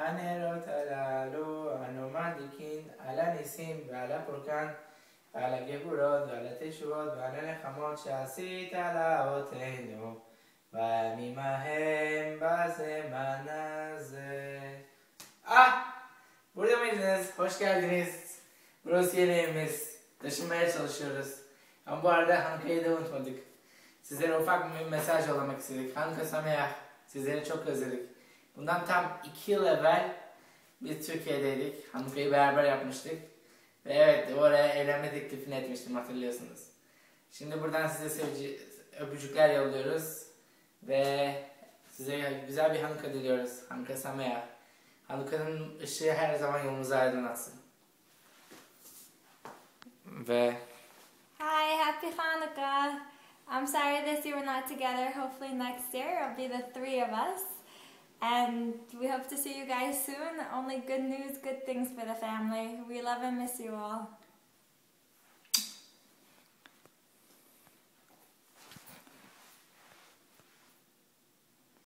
הנרות הללו אנו מדליקין על הניסים ועל הפורקן ועל הגבורות ועל התשובות ועל הנחמות שעשית לאבותינו בימים ההם bזמן הזה. Burada mıydınız? Hoş geldiniz. Burası yeni evimiz. Taşınmaya çalışıyoruz. Ama bu arada Hanukkah'yı da unutmadık. Sizlere ufak bir mesaj yollamak istedik. Hanukkah Sameach. Sizleri çok özledik. Bundan tam 2 yıl evvel biz Türkiye'deydik. Hanukkah'yı beraber yapmıştık. Ve evet, oraya evlenme teklifini etmiştim, hatırlıyorsunuz. Şimdi buradan size öpücükler yolluyoruz. Ve size güzel bir Hanukkah diliyoruz. Hanukkah Sameach. Hanukkah'ın ışığı her zaman yolunuzu aydınlatsın. Ve Hi, happy Hanukkah! I'm sorry this year we're not together. Hopefully next year it'll be the 3 of us. And we hope to see you guys soon. Only good news, good things for the family. We love and miss you all.